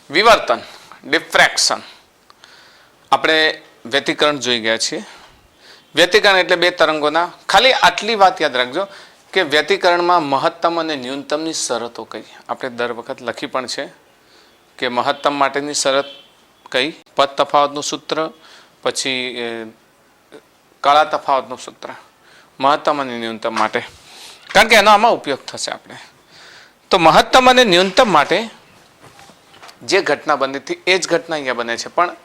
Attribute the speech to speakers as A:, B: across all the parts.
A: વિવર્તન, diffraction. આપણે વ્યતિકરણ જોઈ ગયા છીએ. વ્યતિકરણ એટલે બે તરંગોના, ખાલી આટલી વાત યાદ રાખજો કે વ્યતિકરણમાં મહત્તમ અને ન્યૂનતમની શરતો કઈ આપણે દર વખત લખી પણ છે કે મહત્તમ માટેની શરત કઈ, પદ તફાવતનું સૂત્ર, પછી કળા તફાવતનું સૂત્ર મહત્તમ અને ન્યૂનતમ માટે, કારણ કે એનો આમાં ઉપયોગ થશે. આપણે તો મહત્તમ અને ન્યૂનતમ માટે જે ઘટના બની હતી એ જ ઘટના અહીંયા બને છે, પણ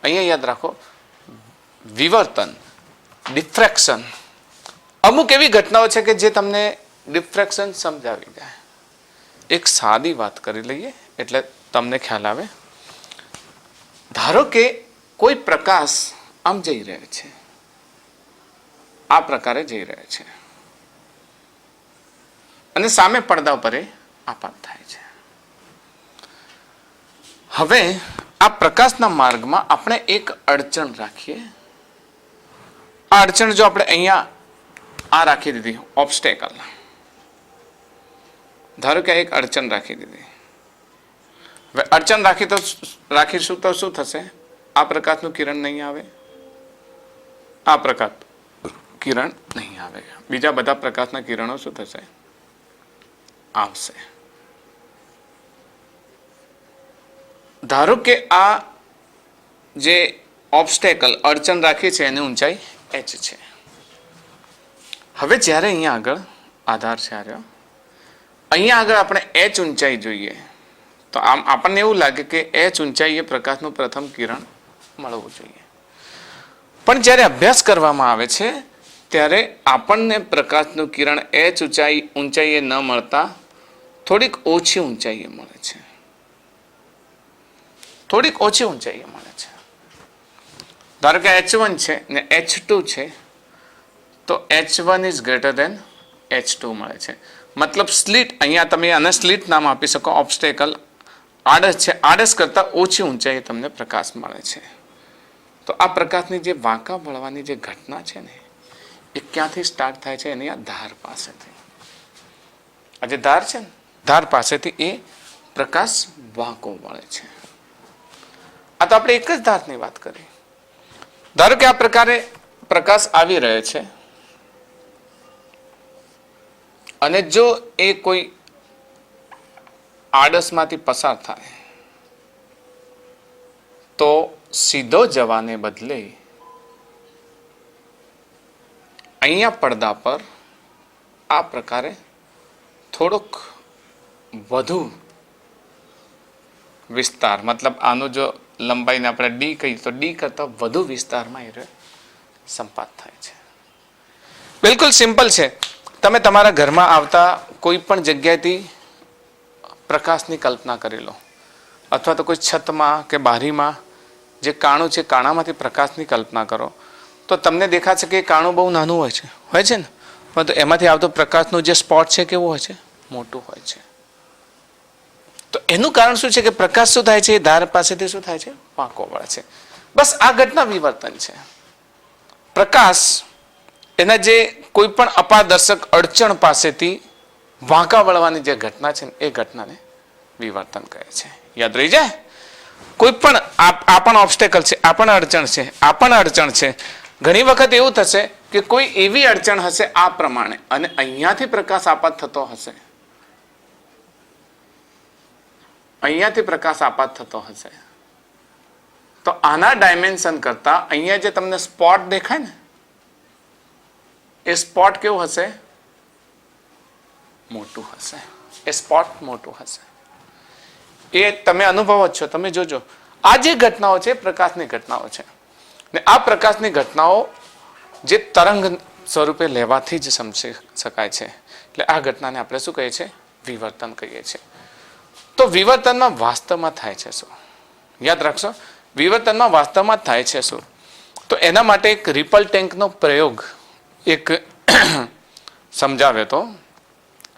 A: અહીંયા યાદ રાખો વિવર્તન, ડિફ્રેક્શન, અમુક એવી ઘટનાઓ છે કે જે તમને ડિફ્રેક્શન સમજાવી જાય. એક સાદી વાત કરી લઈએ એટલે તમને ખ્યાલ આવે. ધારો કે કોઈ પ્રકાશ આમ જઈ રહ્યો છે, આ પ્રકારે જઈ રહ્યો છે અને સામે પડદા ઉપર આપાત થાય છે. હવે આ પ્રકાશના માર્ગમાં આપણે એક અડચણ રાખીએ. આ અડચણ જો આપણે અહીંયા આ રાખી દીધી, ઓબ્સ્ટેકલ, ધારો કે એક અડચણ રાખી દીધી. હવે અડચણ રાખીશું તો શું થશે? આ પ્રકાશનું કિરણ નહીં આવે, આ પ્રકાશ કિરણ નહીં આવે, બીજા બધા પ્રકાશના કિરણો શું થશે? આવશે. ધારો કે આ જે ઓબ્સ્ટેકલ અડચણ રાખી છે એની ઊંચાઈ h છે. હવે જ્યારે અહીંયા આગળ આધાર છે આવ્યો, અહીંયા આગળ આપણે h ઊંચાઈ જોઈએ તો આમ આપણને એવું લાગે કે h ઊંચાઈ એ પ્રકાશનું પ્રથમ કિરણ મળવું જોઈએ. પણ જ્યારે અભ્યાસ કરવામાં આવે છે ત્યારે આપણને પ્રકાશનું કિરણ h ઊંચાઈએ ન મળતા થોડીક ઓછી ઊંચાઈએ મળે છે, થોડીક ઓછી ઊંચાઈએ મળે છે. ધારો કે h1 છે ને h2 છે તો h1 is greater than h2 મળે છે. મતલબ સ્લીટ, અહીંયા તમે આને સ્લીટ નામ આપી શકો. ઓબ્સ્ટેકલ આડસ છે, આડસ કરતા ઓછી ઊંચાઈએ તમને પ્રકાશ મળે છે. તો આ પ્રકાશની જે વાંકા વળવાની જે ઘટના છે ને એ ક્યાંથી સ્ટાર્ટ થાય છે? એની આ ધાર પાસેથી. આ જે ધાર છે ને, ધાર પાસેથી એ પ્રકાશ વાંકો વળે છે. આ તો આપણે એક જ ધારની વાત કરી. ધારો કે આ પ્રકારે પ્રકાશ આવી રહ્યો છે અને જો એ કોઈ આડસમાંથી પસાર થાય તો સીધો જવાને બદલે અહીંયા પડદા પર આ પ્રકારે થોડોક વધુ વિસ્તાર, મતલબ આનું જો લંબાઈને આપણે ડી કહીએ તો ડી કરતાં વધુ વિસ્તારમાં એ સંપાત થાય છે. બિલકુલ સિમ્પલ છે. તમે તમારા ઘરમાં આવતા કોઈ પણ જગ્યાએથી પ્રકાશની કલ્પના કરી લો, અથવા તો કોઈ છતમાં કે બારીમાં જે કાણું છે કાણામાંથી પ્રકાશની કલ્પના કરો તો તમને દેખાશે કે એ કાણું બહુ નાનું હોય છે ને, પરંતુ એમાંથી આવતો પ્રકાશનું જે સ્પોટ છે કેવું હોય છે? મોટું હોય છે. તો એનું કારણ શું છે કે પ્રકાશ શું થાય છે? એ ધાર પાસેથી શું થાય છે? વાંકો વળે છે. બસ આ ઘટના વિવર્તન છે. પ્રકાશ એના જે કોઈ પણ અપારદર્શક અડચણ પાસેથી વાંકા વળવાની જે ઘટના છે એ ઘટનાને વિવર્તન કહે છે. યાદ રહી જાય. કોઈ પણ આ પણ ઓબ્સ્ટેકલ છે, આ પણ અડચણ છે, આ પણ અડચણ છે. ઘણી વખત એવું થશે કે કોઈ એવી અડચણ હશે આ પ્રમાણે અને અહીંયાથી પ્રકાશ આપાત થતો હશે, અહીંયાથી પ્રકાશ આપાત થતો હશે તો આના ડાયમેન્શન કરતા અહીંયા જે તમને સ્પોટ દેખાય ને એ સ્પોટ કેવું હશે? મોટું હશે. એ સ્પોટ મોટું હશે. એ તમે અનુભવો જ છો. તમે જોજો આ જે ઘટનાઓ છે પ્રકાશની ઘટનાઓ છે ને આ પ્રકાશની ઘટનાઓ જે તરંગ સ્વરૂપે લેવાથી જ સમજી શકાય છે. એટલે આ ઘટનાને આપણે શું કહીએ છીએ? વિવર્તન કહીએ છીએ. તો વિવર્તનમાં વાસ્તવમાં થાય છે શું? યાદ રાખશો, વિવર્તનમાં વાસ્તવમાં થાય છે શું? તો એના માટે એક રિપલ ટેન્કનો પ્રયોગ એક સમજાવ્યો હતો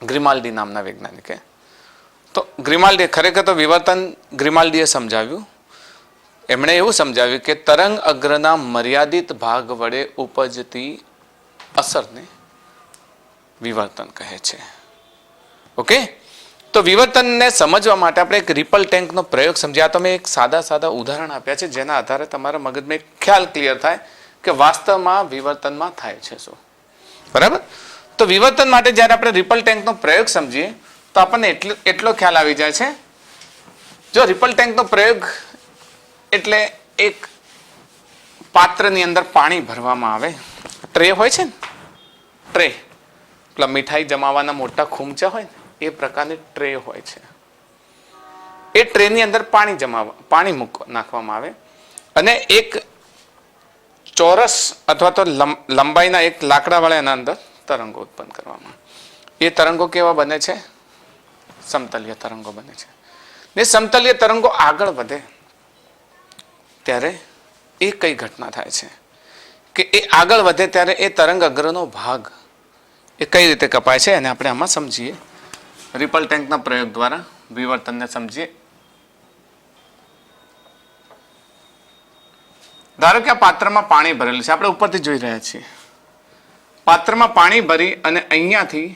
A: ગ્રીમાલ્ડી નામના વૈજ્ઞાનિકે. તો ગ્રીમાલ્ડી ખરેખર તો વિવર્તન ગ્રીમાલ્ડીએ સમજાવ્યું. એમણે એવું સમજાવ્યું કે તરંગ અગ્રના મર્યાદિત ભાગ વડે ઉપજતી અસરને વિવર્તન કહે છે. ઓકે, તો વિવર્તનને સમજવા માટે આપણે એક રિપલ ટેન્કનો પ્રયોગ સમજીએ. આ તમે એક સાદા ઉદાહરણ આપ્યા છે જેના આધારે તમારા મગજમાં એક ખ્યાલ ક્લિયર થાય કે વાસ્તવમાં વિવર્તનમાં થાય છે શું. બરાબર. તો વિવર્તન માટે જ્યારે આપણે રિપલ ટેન્કનો પ્રયોગ સમજીએ તો આપણને એટલો ખ્યાલ આવી જાય છે. જો રિપલ ટેન્કનો પ્રયોગ એટલે એક પાત્રની અંદર પાણી ભરવામાં આવે. ટ્રે હોય છે ને, ટ્રે પેલા મીઠાઈ જમાવાના મોટા ખૂમચા હોય ને એ પ્રકારની ટ્રે હોય છે. એ ટ્રેની અંદર પાણી નાખવામાં આવે અને એક ચોરસ અથવા તો લંબાઈના એક લાકડાવાળા એના અંદર તરંગો ઉત્પન્ન કરવામાં. એ તરંગો કેવા બને છે? સમતલીય તરંગો બને છે. ને સમતલીય તરંગો આગળ વધે ત્યારે એ કઈ ઘટના થાય છે કે એ આગળ વધે ત્યારે એ તરંગ અગ્રનો ભાગ એ કઈ રીતે કપાય છે અને આપણે આમાં સમજીએ. રિપલ ટેન્કના પ્રયોગ દ્વારા વિવર્તનને સમજીએ. ધારો કે આ પાત્રમાં પાણી ભરેલું છે. આપણે ઉપરથી જોઈ રહ્યા છીએ. પાત્રમાં પાણી ભરી અને અહીંયાથી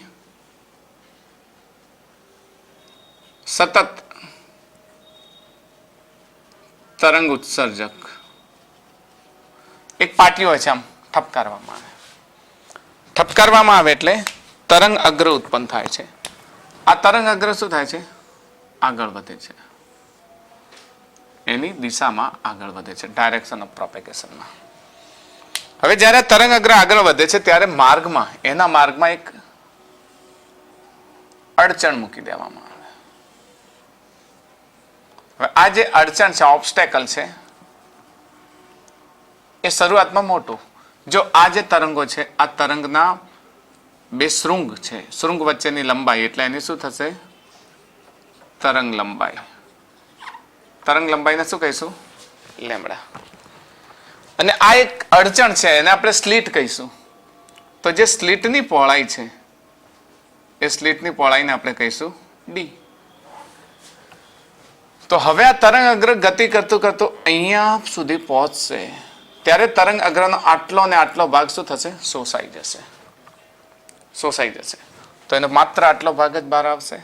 A: સતત તરંગ ઉત્સર્જક એક પાટિયું હોય છે, આમ ઠપકારવામાં આવે. ઠપકારવામાં આવે એટલે તરંગ અગ્ર ઉત્પન્ન થાય છે. આ તરંગ અગ્ર શું થાય છે? આગળ વધે છે. એની દિશામાં આગળ વધે છે, ડાયરેક્શન ઓફ પ્રોપેગેશનમાં. હવે જ્યારે તરંગ અગ્ર આગળ વધે છે ત્યારે એના માર્ગમાં એક અડચણ મૂકી દેવામાં આવે. હવે આ જે અડચણ છે, ઓબ્સ્ટેકલ છે, એ શરૂઆતમાં મોટું. જો આ જે તરંગો છે આ તરંગના બે શૃંગ છે, શૃંગ વચ્ચેની લંબાઈ એટલે એની શું થશે? તરંગ લંબાઈ. તરંગ લંબાઈને શું કહીશું? લેમ્બડા. અને આ એક અડચણ છે એને આપણે સ્લીટ કહીશું. તો જે સ્લીટની પહોળાઈ છે એ સ્લીટની પહોળાઈને આપણે કહીશું ડી. તો હવે આ તરંગ અગ્ર ગતિ કરતું અહીંયા સુધી પહોંચશે ત્યારે તરંગ અગ્રનો આટલો ને આટલો ભાગ શું થશે? શોષાઈ જશે. તો એનો માત્ર આટલો ભાગ જ બહાર આવશે.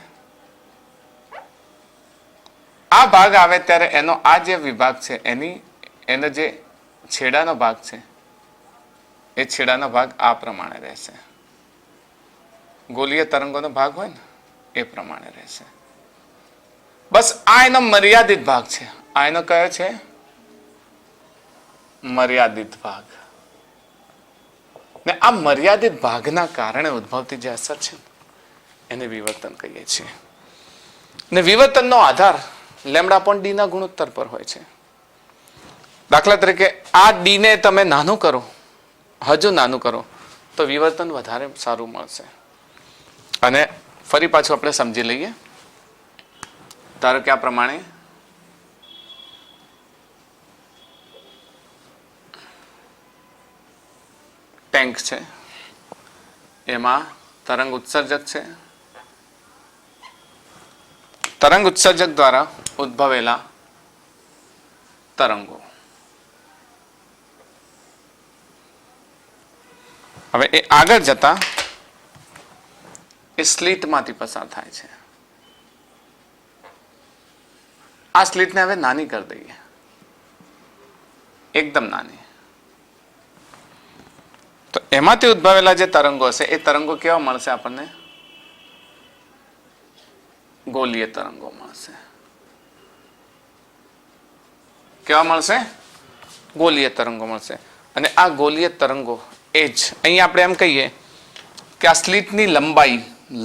A: આ ભાગ આવે ત્યારે એનો આ જે વિભાગ છે એનો જે છેડાનો ભાગ છે એ છેડાનો ભાગ આ પ્રમાણે રહેશે. ગોલીય તરંગોનો ભાગ હોય ને એ પ્રમાણે રહેશે. બસ આ એનો મર્યાદિત ભાગ છે. આ એનો કયો છે? મર્યાદિત ભાગ. ને આ મર્યાદિત ભાગના કારણે ઉદ્ભવતી જે અસર છે એને વિવર્તન કહીએ છીએ. ને વિવર્તનનો આધાર લેમ્બડા અપોન ડી ના ગુણોત્તર પર હોય છે. દાખલા તરીકે આ ડી ને તમે નાનું કરો, હજુ નાનું કરો તો વિવર્તન વધારે સારું મળશે. અને ફરી પાછું આપણે સમજી લઈએ. ધારો કે આ પ્રમાણે ટેન્ક છે, એમાં તરંગ ઉત્સર્જક છે. તરંગ ઉત્સર્જક દ્વારા ઉદ્ભવેલા તરંગો હવે એ આગળ જતા એ સ્લીટમાંથી પસાર થાય છે. આ સ્લીટને હવે નાની કરી દઈએ, એકદમ નાની. તો એમાંથી ઉદ્ભવેલા જે તરંગો હશે એ તરંગો કેવા મળશે આપણને? ગોલીય તરંગો મળશે. કેવા મળશે? ગોલીય તરંગો મળશે. અને આ ગોલીય તરંગો એ જ અહીંયા આપણે એમ કહીએ કે આ સ્લીટની લંબાઈ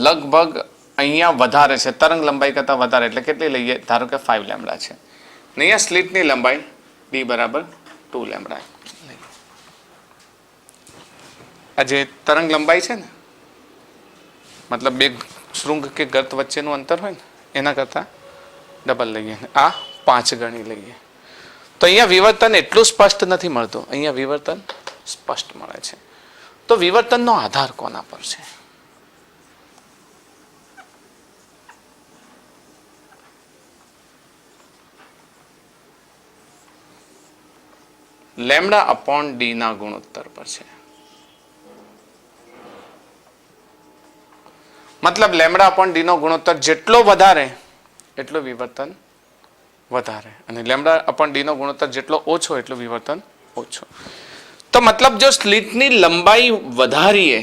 A: લગભગ અહીંયા વધારે છે, તરંગ લંબાઈ કરતાં વધારે. એટલે કેટલી લઈએ? ધારો કે 5 લેમ્બડા છે. ને અહીંયા સ્લીટની લંબાઈ ડી બરાબર 2 લેમ્બડા. આ જે તરંગ લંબાઈ છે ને, મતલબ બે શૃંગ કે ગર્ત વચ્ચેનું અંતર હોય ને એના કરતાં ડબલ લઈએ. આ 5 ગણી લઈએ. તો અહીંયા વિવર્તન એટલું સ્પષ્ટ નથી મળતું, અહીંયા વિવર્તન સ્પષ્ટ મળે છે. તો વિવર્તનનો આધાર કોના પર છે? લેમ્બડા અપોન ડી ના ગુણોત્તર પર છે. મતલબ લેમડા અપોન ડી નો ગુણોત્તર જેટલો વધારે એટલું વિવર્તન વધારે, અને લેમડા અપોન ડી નો ગુણોત્તર જેટલો ઓછો એટલું વિવર્તન ઓછો. તો મતલબ જો સ્લિટની લંબાઈ વધારીએ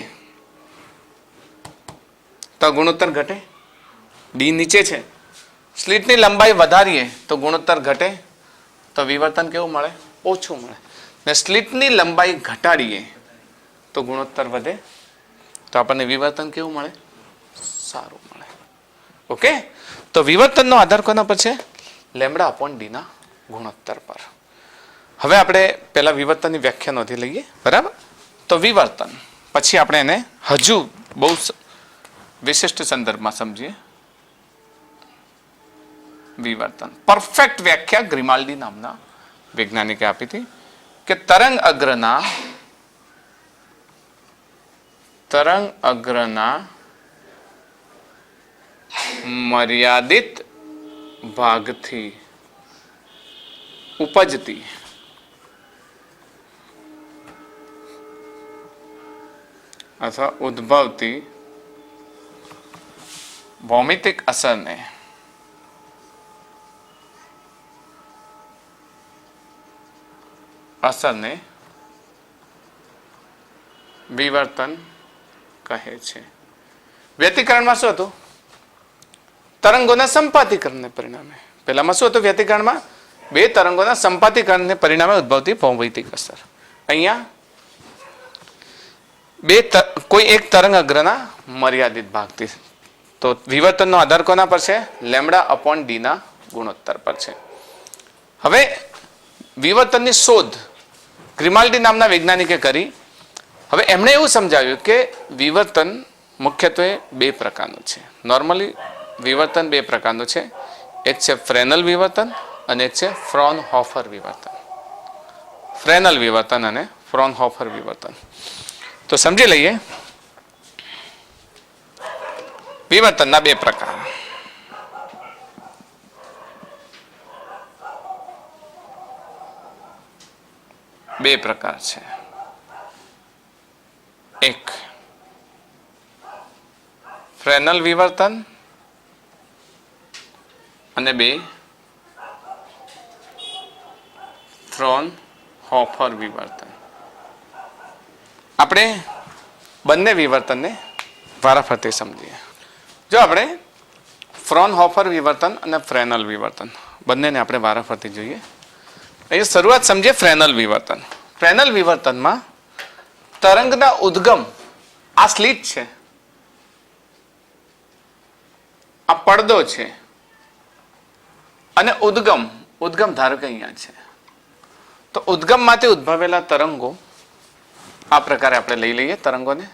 A: તો ગુણોત્તર ઘટે. ડી નીચે છે, સ્લિટની લંબાઈ વધારીએ તો ગુણોત્તર ઘટે, તો વિવર્તન કેવું મળે? ઓછું મળે. ને સ્લિટની લંબાઈ ઘટાડીએ તો ગુણોત્તર વધે, તો આપણને વિવર્તન કેવું મળે? સારું મળે. ઓકે, તો વિવર્તનનો આધાર કોના પર છે? લેમડા અપોન ડીના ગુણોત્તર પર. હવે આપણે પહેલા વિવર્તનની વ્યાખ્યા નોંધી લઈએ, બરાબર? તો વિવર્તન પછી આપણે એને હજુ બહુ વિશિષ્ટ સંદર્ભમાં સમજીએ. વિવર્તન પરફેક્ટ વ્યાખ્યા ગ્રીમાલ્ડી નામના વૈજ્ઞાનિકે આપી હતી કે તરંગ અગ્રના મર્યાદિત ભાગથી ઉપજતી અથવા ઉદ્ભવતી ભૌમિતિક અસરને વિવર્તન કહે છે. વ્યતિકરણમાં શું હતું? તરંગોના સંપાતીકરણને પરિણામે. પહેલામાં શું હતું? વ્યતિકરણમાં બે તરંગોના સંપાતીકરણને પરિણામે ઉદ્ભવતી ભૌમિતિક અસર. અહીંયા કોઈ એક તરંગ અગ્રના મર્યાદિત ભાગથી. તો વિવર્તનનો આધાર કોના પર છે? લેમડા અપોન ડી ના ગુણોત્તર પર છે. હવે વિવર્તનની શોધ ગ્રીમાલ્ડી નામના વૈજ્ઞાનિકે કરી. હવે એમણે એવું સમજાવ્યું કે વિવર્તન મુખ્યત્વે બે પ્રકારનું છે. નોર્મલી વિવર્તન બે પ્રકારનું છે. એક છે ફ્રેનલ વિવર્તન અને એક છે ફ્રોનહોફર વિવર્તન. ફ્રેનલ વિવર્તન અને ફ્રોનહોફર વિવર્તન. તો સમજી લઈએ વિવર્તનના બે પ્રકાર. બે પ્રકાર છે. એક ફ્રેનલ વિવર્તન અને બે ફ્રોનહોફર વિવર્તન. આપણે બંને વિવર્તનને વારાફરતી સમજીએ. જો આપણે ફ્રોનહોફર વિવર્તન અને ફ્રેનલ વિવર્તન બંનેને આપણે વારાફરતી જોઈએ. અહીં શરૂઆત સમજીએ ફ્રેનલ વિવર્તન. ફ્રેનલ વિવર્તનમાં તરંગના ઉદ્ગમ આ સ્લિટ છે, આ પડદો છે, અને ઉદ્ગમ ધારો કે અહીંયા છે. તો ઉદ્ગમમાંથી ઉદ્ભવેલા તરંગો આ પ્રકારે આપણે લઈ લઈએ. તરંગોને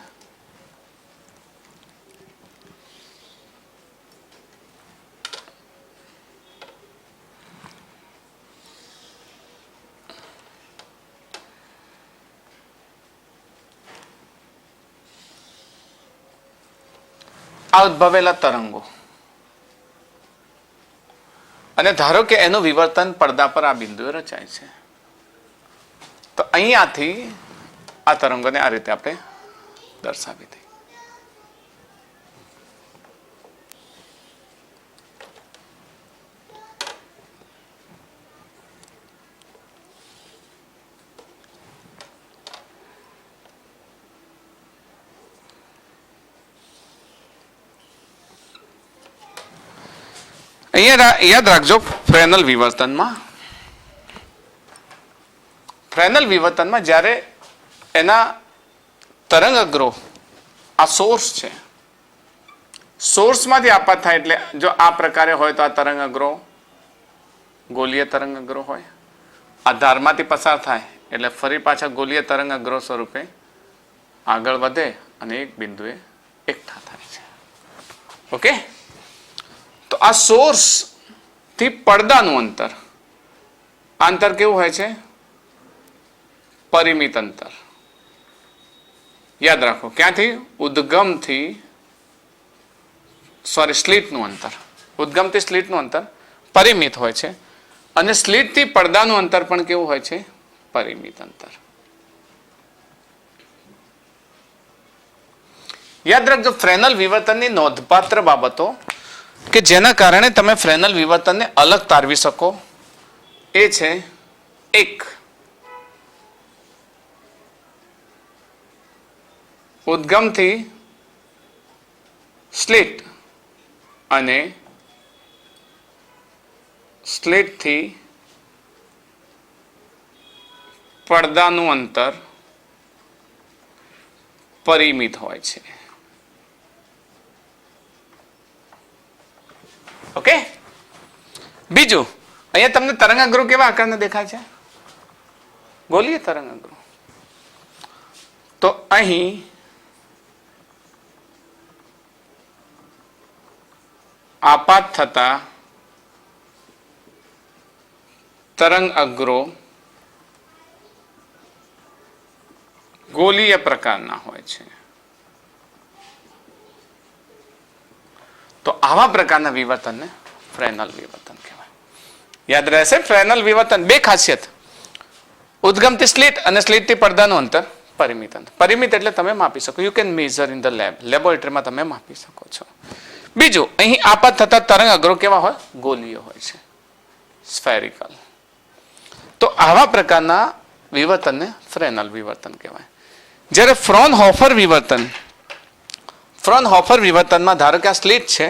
A: આ ઉદ્ભવેલા તરંગો, અને ધારો કે એનું વિવર્તન પડદા પર આ બિંદુએ રચાય છે. તો અહીંયાથી આ તરંગોને આ રીતે આપણે દર્શાવી દઈએ. અહીંયા યાદ રાખજો, ફ્રેનલ વિવર્તનમાં જ્યારે એના તરંગ અગ્રો આ સોર્સ છે, સોર્સમાંથી આપાત થાય. એટલે જો આ પ્રકારે હોય તો આ તરંગ અગ્રો ગોલીય તરંગ અગ્રો હોય. આ ધારમાંથી પસાર થાય એટલે ફરી પાછા ગોલીય તરંગ અગ્રો સ્વરૂપે આગળ વધે અને એક બિંદુએ એકઠા થાય છે. ઓકે, તો આ સોર્સ થી પડદાનું અંતર, અંતર કેવું હોય છે? પરિમિત અંતર. યાદ રાખો, ક્યાંથી? ઉદ્ગમથી સ્લિટનું અંતર. ઉદ્ગમથી સ્લિટનું અંતર પરિમિત હોય છે, અને સ્લિટથી પડદાનું અંતર પણ કેવું હોય છે? પરિમિત અંતર. યાદ રાખજો, ફ્રેનલ વિવર્તનની નોંધપાત્ર બાબતો કે જેના કારણે તમે ફ્રેનલ વિવર્તનને અલગ તારવી શકો એ છે, એક, ઉદ્ગમથી સ્લિટ અને સ્લિટથી પડદાનું અંતર પરિમિત હોય છે. ઓકે. બીજું, અહીંયા તમને તરંગાગ્રો કેવા આકારના દેખાય છે? ગોલીય તરંગાગ્રો. તો અહીં આપાત થતા તરંગ અગ્રો ગોલીય પ્રકારના હોય છે. તો આવા પ્રકારના વિવર્તનને ફ્રેનલ વિવર્તન કહેવાય. યાદ રહેશે, ફ્રેનલ વિવર્તન બે ખાસિયત, ઉદ્ગમથી સ્લિટ અને સ્લિટથી પડદાનું અંતર પરિમિત અંતર. પરિમિત એટલે તમે માપી શકો, you can measure in the lab, લેબોરેટરીમાં તમે માપી શકો છો. બીજું, અહીં આપાત થતા તરંગ અગ્રો કેવા હોય? ગોલીય હોય છે, સ્ફેરિકલ. તો આવા પ્રકારના વિવર્તનને ફ્રેનલ વિવર્તન કહેવાય. જ્યારે ફ્રોનહોફર વિવર્તન, ફ્રોનહોફર વિવર્તનમાં ધારો કે આ સ્લિટ છે,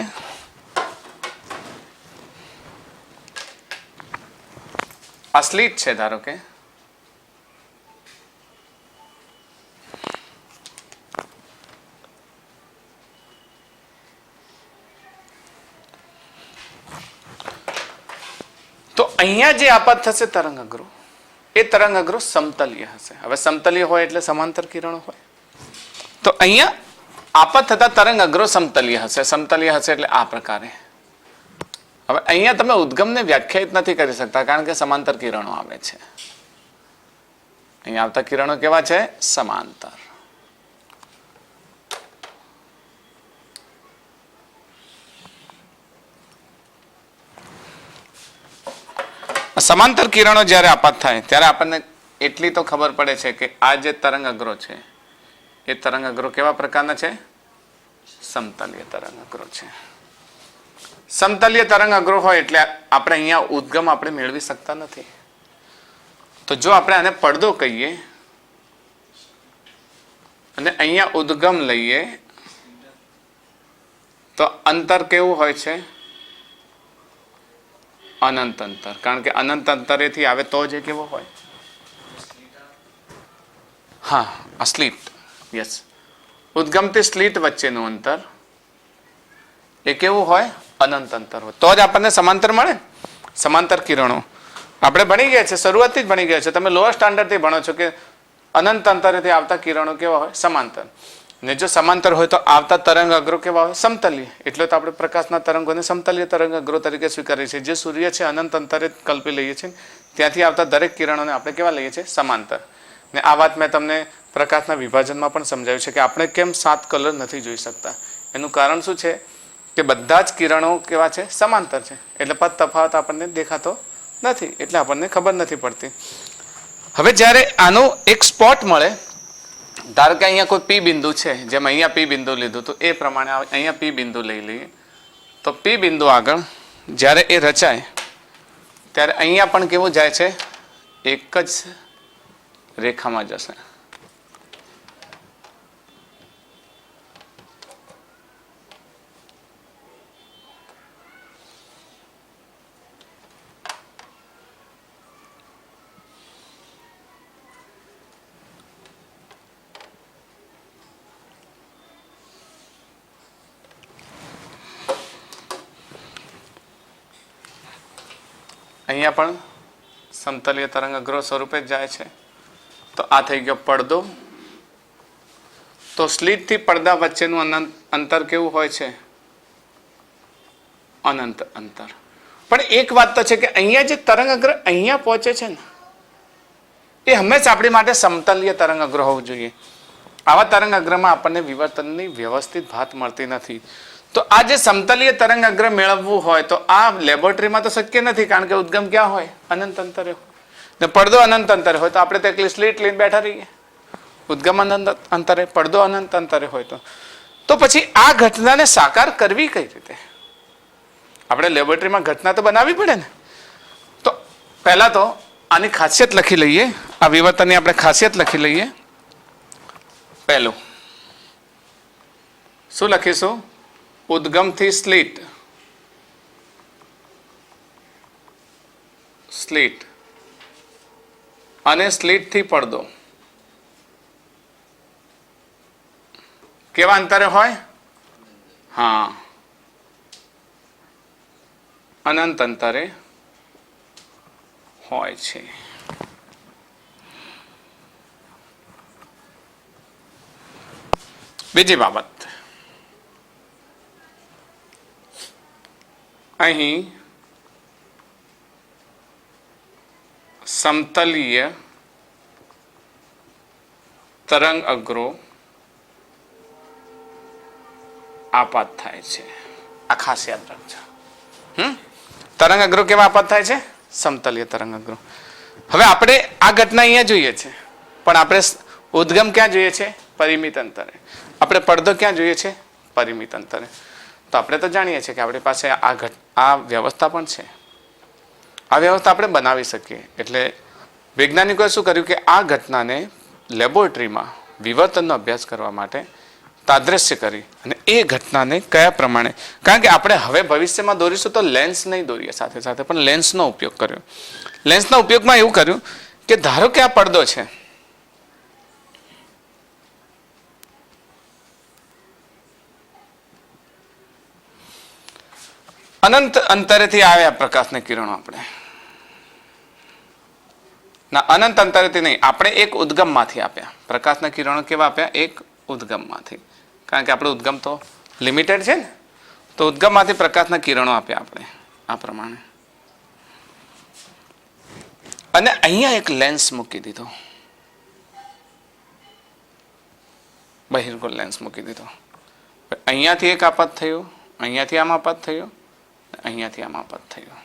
A: આ સ્લિટ છે ધારો કે, તો અહીંયા જે આપાત થશે તરંગ અગ્રો, એ તરંગ અગ્રો સમતલીય હશે. હવે સમતલીય હોય એટલે સમાંતર કિરણો હોય. તો અહીંયા આપાત થતા તરંગ અગ્રો સમતલીય હશે. સમતલીય હશે એટલે આ પ્રકારે. હવે અહીંયા તમે ઉદ્ગમને વ્યાખ્યાયિત નથી કરી શકતા કારણ કે સમાંતર કિરણો આવે છે. અહીંયા આવતા કિરણો કેવા છે? સમાંતર. સમાંતર કિરણો જ્યારે આપાત થાય ત્યારે આપણને એટલી તો ખબર પડે છે કે આ જે તરંગ અગ્રો છે એ તરંગ અગ્રો કેવા પ્રકારના છે? સમતલીય તરંગ અગ્રો છે. સમતલીય તરંગ અગ્રો હોય એટલે આપણે અહીંયા ઉદ્ગમ આપણે મેળવી શકતા નથી. તો જો આપણે આને પડદો કહીએ અને અહીંયા ઉદ્ગમ લઈએ તો અંતર કેવું હોય છે? અનંત અંતર. કારણ કે અનંત અંતરેથી આવે તો જ કેવો હોય? હા, આ સ્લિટ. યસ, ઉદ્ગમથી સ્લિટ વચ્ચેનું અંતર એ કેવું હોય? અનંત અંતર હોય. તો જ આપણને સમાંતર મળે. સમાંતર કિરણો આપણે ભણી ગયા છે, શરૂઆતથી જ ભણી ગયા છે. તમે લોઅર સ્ટાન્ડર્ડથી ભણો છો કે અનંત અંતરેથી આવતા કિરણો કેવા હોય? સમાંતર. ને જો સમાંતર હોય તો આવતા તરંગ અગ્રો કેવા હોય? સમતલીય. એટલે તો આપણે પ્રકાશના તરંગોને સમતલીય તરંગ અગ્રો તરીકે સ્વીકારીએ છીએ. જે સૂર્ય છે અનંત અંતરે કલ્પી લઈએ છીએ, ત્યાંથી આવતા દરેક કિરણોને આપણે કેવા લઈએ છીએ? સમાંતર. ને આ વાત મેં તમને પ્રકાશના વિભાજનમાં પણ સમજાવ્યું છે કે આપણે કેમ 7 કલર નથી જોઈ શકતા. એનું કારણ શું છે કે બધા જ કિરણો કેવા છે? સમાંતર છે. એટલે પદ તફાવત આપણને દેખાતો નથી, એટલે આપણને ખબર નથી પડતી. હવે જ્યારે આનો એક સ્પોટ મળે, ધારો કે અહીંયા કોઈ પી બિંદુ છે, જેમ અહીંયા પી બિંદુ લીધું તો એ પ્રમાણે અહીંયા પી બિંદુ લઈ લઈએ. તો પી બિંદુ આગળ જ્યારે એ રચાય ત્યારે અહીંયા પણ કેવું જાય છે? એક જ રેખામાં જશે. અહીંયા પણ સમતલીય તરંગ અગ્રો સ્વરૂપે જ જાય છે. તો આ થઈ ગયો પડદો. તો સ્લિટથી પડદા વચ્ચેનું અંતર કેવું હોય છે? અનંત અંતર. પણ એક વાત તો છે કે અહીંયા જે તરંગ અગ્ર અહીંયા પહોંચે છે ને એ હંમેશા આપણી માટે સમતલીય તરંગ અગ્ર હોવું જોઈએ. આવા તરંગ અગ્રમાં આપણને વિવર્તનની વ્યવસ્થિત ભાત મળતી નથી. તો આ જે સમતલીય તરંગ અગ્ર મેળવવું હોય તો આ લેબોરેટરીમાં તો શક્ય નથી, કારણ કે ઉદ્ગમ ક્યાં હોય? અનંત અંતરે હોય. ને પડદો અનંત અંતરે હોય તો આપણે તો એકલી સ્લિટ લઈને બેઠા રહીએ. ઉદ્ગમ અનંત અંતરે, પડદો અનંત અંતરે હોય તો તો પછી આ ઘટનાને સાકાર કરવી કઈ રીતે? આપણે લેબોરેટરીમાં ઘટના તો બનાવવી પડે ને. તો પહેલા તો આની ખાસિયત લખી લઈએ, આ વિવર્તનની આપણે ખાસિયત લખી લઈએ. પહેલું શું લખીશું? ઉદ્ગમથી સ્લિટ, સ્લિટ અને સ્લિટથી પડદો કેવા અંતરે હોય? હા, અનંત અંતરે હોય છે. બીજી બાબત, અહીં સમતલીય તરંગ અગ્રો આપાત થાય છે. આ ખાસ યાદ રાખજો. તરંગ અગ્રો કેવા આપાત થાય છે? સમતલીય તરંગ અગ્રો. હવે આપણે આ ઘટના અહીંયા જોઈએ છે, પણ આપણે ઉદ્ગમ ક્યાં જોઈએ છે? પરિમિત અંતરે. આપણે પડદો ક્યાં જોઈએ છે? પરિમિત અંતરે. તો આપણે તો જાણીએ છીએ કે આપણી પાસે આ વ્યવસ્થા પણ છે. આ વ્યવસ્થા આપણે બનાવી શકીએ. એટલે વૈજ્ઞાનિકોએ શું કર્યું કે આ ઘટનાને લેબોરેટરીમાં વિવર્તનનો અભ્યાસ કરવા માટે તાદ્રશ્ય કરી અને એ ઘટનાને કયા પ્રમાણે, કારણ કે આપણે હવે ભવિષ્યમાં દોરીશું તો લેન્સ નહીં દોરીએ સાથે સાથે, પણ લેન્સનો ઉપયોગ કર્યો. લેન્સના ઉપયોગમાં એવું કર્યું કે ધારો કે આ પડદો છે, અનંત અંતરેથી આવ્યા પ્રકાશના કિરણો. આપણે ના, અનંત અંતરેથી નહીં, આપણે એક ઉદ્ગમમાંથી આપ્યા પ્રકાશના કિરણો. કેવા આપ્યા? એક ઉદ્ગમમાંથી. કારણ કે આપણે ઉદ્ગમ તો લિમિટેડ છે ને, તો ઉદ્ગમમાંથી પ્રકાશના કિરણો આપ્યા આપણે આ પ્રમાણે. અને અહીંયા એક લેન્સ મૂકી દીધો, બહિર્ગોળ લેન્સ મૂકી દીધો. અહીંયાથી એક આપાત થયું, અહીંયાથી આમ આપાત થયું, અહીંયાથી આમ આપાત થયું.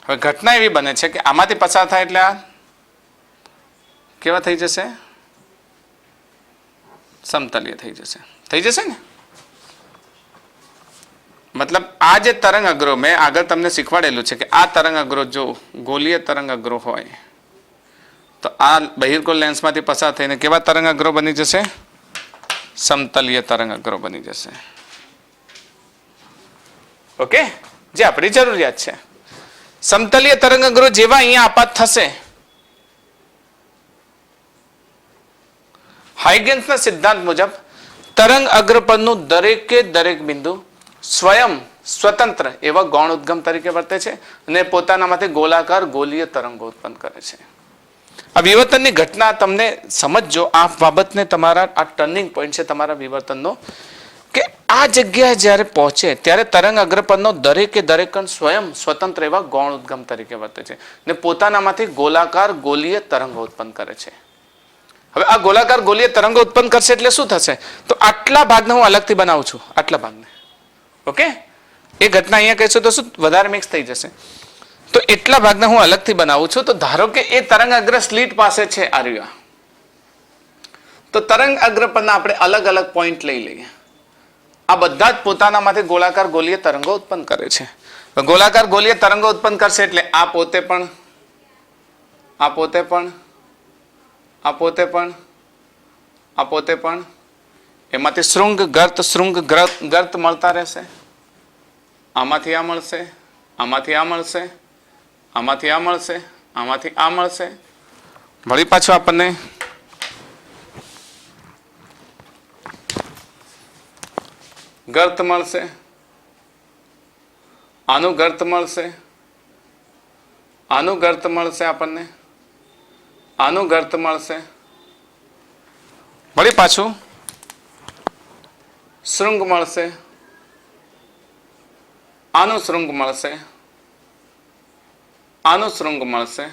A: હવે ઘટના એવી બને છે કે આમાંથી પસાર થાય એટલે આ કેવા થઈ જશે? સમતલીય થઈ જશે. થઈ જશે ને? મતલબ આ જે તરંગ અગ્રો મેં આગળ તમને શીખવાડેલું છે કે આ તરંગ અગ્રો જો ગોલીય તરંગ અગ્રો હોય તો આ બહિર્ગોળ લેન્સમાંથી પસાર થઈને કેવા તરંગ અગ્રો બની જશે? સમતલીય તરંગ અગ્રો બની જશે. ઓકે, જે આપણી જરૂરિયાત છે. સમતલીય તરંગ અગ્રો જેવા અહીંયા આપાત થશે, હાઇગેન્સના સિદ્ધાંત મુજબ તરંગ અગ્ર પરનું દરેકે દરેક બિંદુ સ્વયં સ્વતંત્ર એવા ગૌણ ઉદ્ગમ તરીકે વર્તે છે અને પોતાનામાંથી ગોળાકાર ગોલીય તરંગો ઉત્પન્ન કરે છે. આ વિવર્તનની ઘટના તમને સમજજો. આ બાબતને તમારા આ ટર્નિંગ પોઈન્ટ છે તમારા વિવર્તનનો, કે આ જગ્યાએ જ્યારે પહોંચે ત્યારે તરંગ અગ્ર પરનો દરેકે દરેક કણ સ્વયં સ્વતંત્ર એવા ગૌણ ઉદ્ગમ તરીકે વર્તે છે ને પોતાનામાંથી ગોળાકાર ગોલીય તરંગો ઉત્પન્ન કરે છે. હવે આ ગોળાકાર ગોલીય તરંગો ઉત્પન્ન કરશે એટલે શું થશે? તો આટલા ભાગને હું અલગથી બનાવું છું, આટલા ભાગને. ઓકે, એ ઘટના અહીંયા કહીશું તો શું વધારે મિક્સ થઈ જશે. તો એટલા ભાગને હું અલગથી બનાવું છું. તો ધારો કે એ તરંગ અગ્ર સ્લિટ પાસે છે આર્યા, તો તરંગ અગ્ર પરના આપણે અલગ અલગ પોઈન્ટ લઈ લઈએ. આ બધા જ પોતાનામાંથી ગોળાકાર ગોલીય તરંગો ઉત્પન્ન કરે છે. ગોળાકાર ગોલીય તરંગો ઉત્પન્ન કરશે એટલે આ પોતે પણ, આ પોતે પણ, આ પોતે પણ, આ પોતે પણ, એમાંથી શૃંગ ગર્ત મળતા રહેશે. આમાંથી આ મળશે, આમાંથી આ મળશે, આમાંથી આ મળશે, આમાંથી આ મળશે. વળી પાછું આપણને ગર્ત મળશે, આનું ગર્ત મળશે, આનું ગર્ત મળશે, આપણને આનું ગર્ત મળશે. વળી પાછું શૃંગ મળશે, આનું શૃંગ મળશે, આનું શૃંગ મળશે,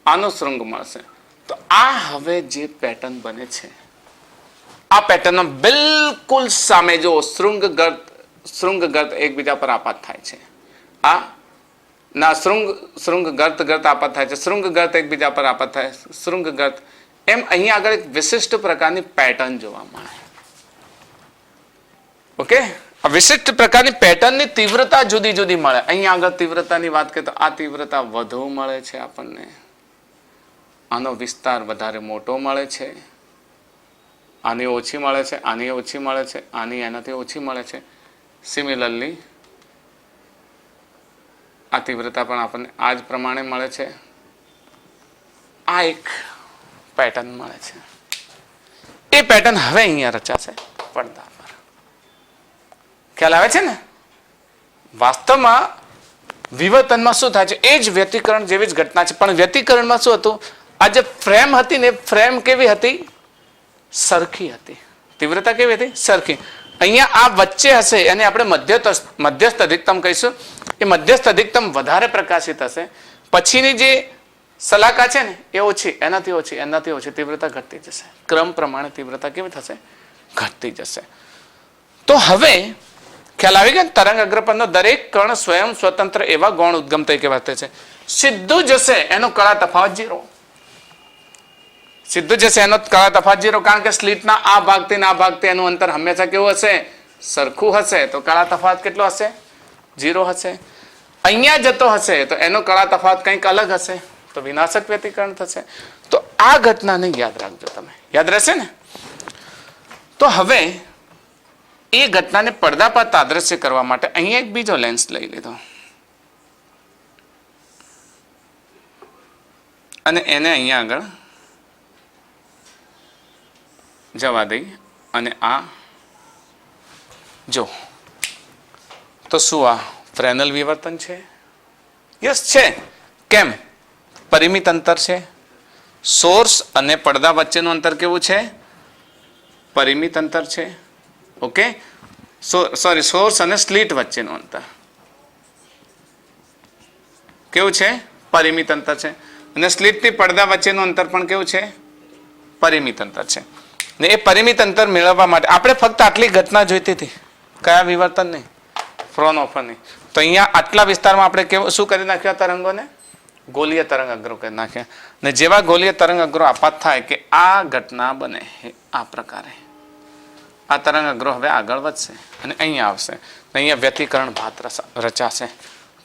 A: આનું શૃંગ મળશે. તો આ હવે જે પેટર્ન બને છે, આ પેટર્નમાં બિલકુલ સામે જો શૃંગ ગર્ત એકબીજા પર આપાત થાય છે. આ ના શૃંગ ગર્ત ગર્ત આપાત થાય છે, શૃંગ ગર્ત એકબીજા પર આપાત થાય, શૃંગ ગર્ત, એમ અહીંયા આગળ એક વિશિષ્ટ પ્રકારની પેટર્ન જોવા મળે. ઓકે, આ વિશિષ્ટ પ્રકારની પેટર્નની તીવ્રતા જુદી જુદી મળે. અહીંયા આગળ તીવ્રતાની વાત કરીએ તો આ તીવ્રતા વધુ મળે છે આપણને, આનો વિસ્તાર વધારે મોટો મળે છે, આની ઓછી મળે છે, આની ઓછી મળે છે, આની એનાથી ઓછી મળે છે. સિમિલરલી આ તીવ્રતા પણ આપણને આ જ પ્રમાણે મળે છે. આ એક પેટર્ન મળે છે. એ પેટર્ન હવે અહીંયા રચાશે પડદા પર. ખ્યાલ આવે છે ને? વાસ્તવમાં વિવર્તનમાં શું થાય છે? એ જ વ્યતિકરણ જેવી જ ઘટના છે, પણ વ્યતિકરણમાં શું હતું? આ જે ફ્રેમ હતી ને, ફ્રેમ કેવી હતી? સરખી હતી. તીવ્રતા કેવી હતી? સરખી. અહીંયા આ વચ્ચે હશે એને આપણે મધ્યસ્થ અધિકતમ કહીશું. એ મધ્યસ્થ અધિકતમ વધારે પ્રકાશિત હશે. પછીની જે સલાકા છે ને એ ઓછી, એનાથી ઓછી, એનાથી ઓછી તીવ્રતા ઘટતી જશે. ક્રમ પ્રમાણે તીવ્રતા કેવી થશે? ઘટતી જશે. તો હવે ખ્યાલ આવી ગયો? તરંગ અગ્રપથનો દરેક કણ સ્વયં સ્વતંત્ર એવા ગૌણ ઉદ્ગમ તરીકે વર્તે છે. સીધું જશે એનો કળા તફાવત 0. સીધું જશે એનો કળા તફાવત 0, કારણ કે સ્લીટના આ ભાગથી આ ભાગથી એનું અંતર હંમેશા કેવું હશે? સરખું હશે. તો કળા તફાવત કેટલો હશે? 0 હશે. અહીંયા જતો હશે તો એનો કળા તફાવત કંઈક અલગ હશે, તો વિનાશક વ્યતિકરણ થશે. તો આ ઘટનાને યાદ રાખજો તમે. યાદ રહેશે ને? તો હવે એ ઘટનાને પડદા પર તાદ્રશ્ય કરવા માટે અહીંયા એક બીજો લેન્સ લઈ લીધો અને એને અહીંયા આગળ જવા દઈ અને આ જો તો શું આ ફ્રેનલ વિવર્તન છે? યસ છે. કેમ? પરિમિત અંતર છે. સોર્સ અને પડદા વચ્ચેનું અંતર કેવું છે? પરિમિત અંતર છે. ઓકે, સોરી, સોર્સ અને સ્લીટ વચ્ચેનું અંતર કેવું છે? પરિમિત અંતર છે. અને સ્લીટથી પડદા વચ્ચેનું અંતર પણ કેવું છે? પરિમિત અંતર છે. ને એ પરિમિત અંતર મેળવવા માટે આપણે ફક્ત આટલી ઘટના જોઈતી હતી. કયા વિવર્તન નહીં? ફ્રોનહોફરની. તો અહીંયા આટલા વિસ્તારમાં આપણે કેવું શું કરી નાખ્યા? તરંગોને ગોલીય તરંગ અગ્રો કરી નાખ્યા. ને જેવા ગોલીય તરંગ અગ્રો આપાત થાય કે આ ઘટના બને આ પ્રકારે, આ તરંગ અગ્રો હવે આગળ વધશે અને અહીંયા આવશે. અહીંયા વ્યતિકરણ ભાત રચાશે.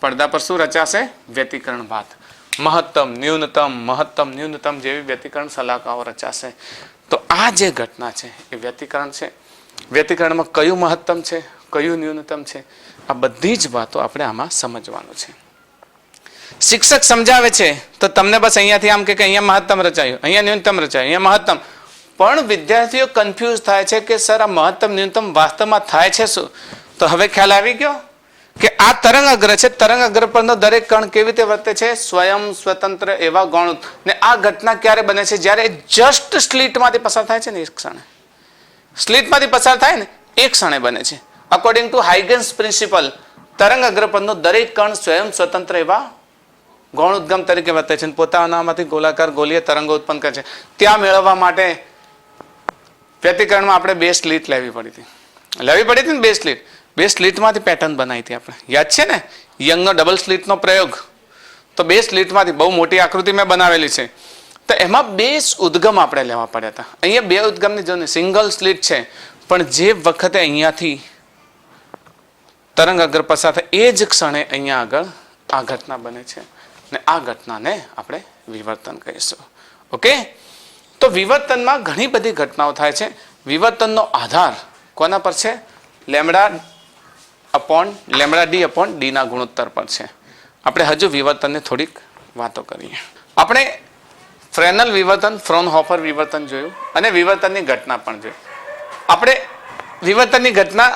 A: પડદા પર શું રચાશે? વ્યતિકરણ ભાત. મહત્તમ ન્યૂનતમ, મહત્તમ ન્યૂનતમ જેવી વ્યતિકરણ સલાકાઓ રચાશે. તો આ જે ઘટના છે એ વ્યતિકરણ છે. વ્યતિકરણમાં કયું મહત્તમ છે, કયું ન્યૂનતમ છે, આ બધી જ વાતો આપણે આમાં સમજવાનું છે. શિક્ષક સમજાવે છે તો તમને બસ અહીંયાથી આમ કે અહીંયા મહત્તમ રચાયું, અહીંયા ન્યૂનતમ રચાયું, અહીંયા મહત્તમ. પણ વિદ્યાર્થીઓ કન્ફ્યુઝ થાય છે કે સર આ મહત્તમ ન્યૂનતમ વાસ્તવમાં થાય છે શું? તો હવે ખ્યાલ આવી ગયો કે આ તરંગ અગ્ર છે. તરંગ અગ્ર પરનો દરેક કણ કેવી રીતે વર્તે છે? સ્વયં સ્વતંત્ર એવા ગૌણ. ને આ ઘટના ક્યારે બને છે? જ્યારે જસ્ટ સ્લીટમાંથી પસાર થાય છે ને એક ક્ષણે. સ્લીટમાંથી પસાર થાય ને એક ક્ષણે બને છે. અકોર્ડિંગ ટુ હાઇગન્સ પ્રિન્સિપલ તરંગ અગ્ર પરનો દરેક કણ સ્વયં સ્વતંત્ર એવા ગૌણ ઉદ્ગમ તરીકે વર્તે છે. પોતાનામાંથી ગોળાકાર ગોલીય તરંગો ઉત્પન્ન કરે છે. ત્યાં મેળવવા માટે વ્યતિકરણમાં આપણે 2 સ્લીટ લેવી પડી હતી ને 2 સ્લીટ. 2 સ્લીટમાંથી પેટર્ન બનાવી હતી આપણે. યાદ છે ને યંગનો ડબલ સ્લીટનો પ્રયોગ? તો 2 સ્લીટમાંથી બહુ મોટી આકૃતિ મેં બનાવેલી છે. તો એમાં 2 ઉદ્ગમ આપણે લેવા પડ્યા હતા. અહીંયા 2 ઉદ્ગમની જો સિંગલ સ્લીટ છે, પણ જે વખતે અહીંયાથી તરંગ અગ્ર પસાર થાય એ જ ક્ષણે અહીંયા આગળ આ ઘટના બને છે. ને આ ઘટનાને આપણે વિવર્તન કહીશું. ઓકે, તો વિવર્તનમાં ઘણી બધી ઘટનાઓ થાય છે. વિવર્તનનો આધાર કોના પર છે? લેમડા ડી અપોન ડીના ગુણોત્તર પર છે. આપણે હજુ વિવર્તનની થોડીક વાતો કરીએ. આપણે ફ્રેનલ વિવર્તન, ફ્રોનહોફર વિવર્તન જોયું અને વિવર્તનની ઘટના પણ જોઈ. આપણે વિવર્તનની ઘટના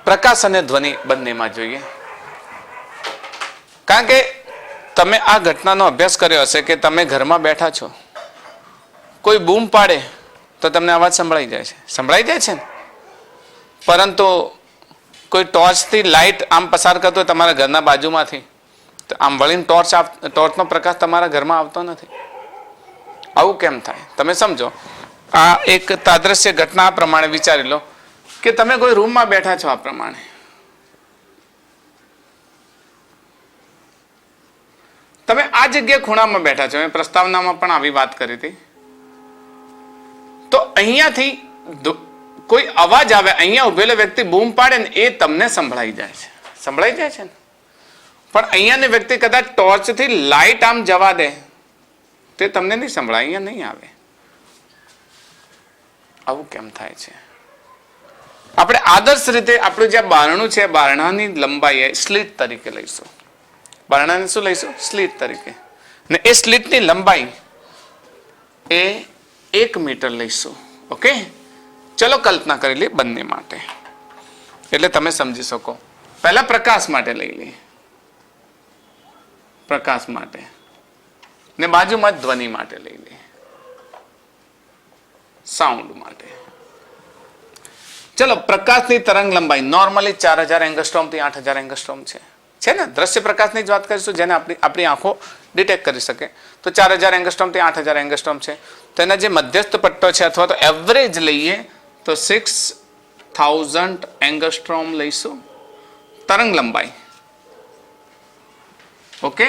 A: પ્રકાશ અને ધ્વનિ બંનેમાં જોઈએ. કારણ કે તમે આ ઘટનાનો અભ્યાસ કર્યો હશે કે તમે ઘરમાં બેઠા છો, કોઈ બૂમ પાડે તો તમને અવાજ સંભળાઈ જાય છે. સંભળાઈ જાય છે ને? પરંતુ કોઈ ટોર્ચથી લાઇટ આમ પસાર કરતો હોય તમારા ઘરના બાજુમાંથી, તો આમ વળીને ટોર્ચનો પ્રકાશ તમારા ઘરમાં આવતો નથી. આવું કેમ થાય? તમે સમજો. આ એક તાદ્રશ્ય ઘટના આ પ્રમાણે વિચારી લો કે તમે કોઈ રૂમમાં બેઠા છો આ પ્રમાણે, તમે આ જગ્યાએ ખૂણામાં બેઠા છો, મેં પ્રસ્તાવનામાં પણ આવી વાત કરી હતી. તો અહીંયાથી કોઈ અવાજ આવે, અહીંયા ઉભેલો વ્યક્તિ બૂમ પાડે ને એ તમને સંભળાઈ જાય છે. સંભળાઈ જાય છે ને? પણ અહીંયાની વ્યક્તિ કદાચ ટોર્ચથી લાઇટ આમ જવા દે તે તમને નહીં સંભળાય, અહીંયા નહીં આવે. આવું કેમ થાય છે? આપણે આદર્શ રીતે આપણું જે બારણું છે, બારણાની લંબાઈ સ્લીટ તરીકે લઈશું. બારણાને શું લઈશું? સ્લીટ તરીકે. ને એ સ્લીટની લંબાઈ એ 1 મીટર લઈશું. ઓકે, ચલો કલ્પના કરી લઈએ બંને માટે, એટલે તમે સમજી શકો. પહેલા પ્રકાશ માટે લઈ લઈએ, પ્રકાશ માટે, ને બાજુમાં ધ્વનિ માટે લઈ લઈએ, સાઉન્ડ માટે. ચલો, પ્રકાશની તરંગ લંબાઈ નોર્મલી 4000 એંગસ્ટ્રોમ થી 8000 એંગસ્ટ્રોમ છે ને? દ્રશ્ય પ્રકાશની જ વાત કરીશું, જેને આપણી આંખો ડિટેક્ટ કરી શકે. તો 4000 એંગસ્ટ્રોમ થી 8000 એંગસ્ટ્રોમ છે. તો એના જે મધ્યસ્થ પટ્ટો છે અથવા તો એવરેજ લઈએ તો 6000 એંગસ્ટ્રોમ લઈશું તરંગ લંબાઈ. ઓકે,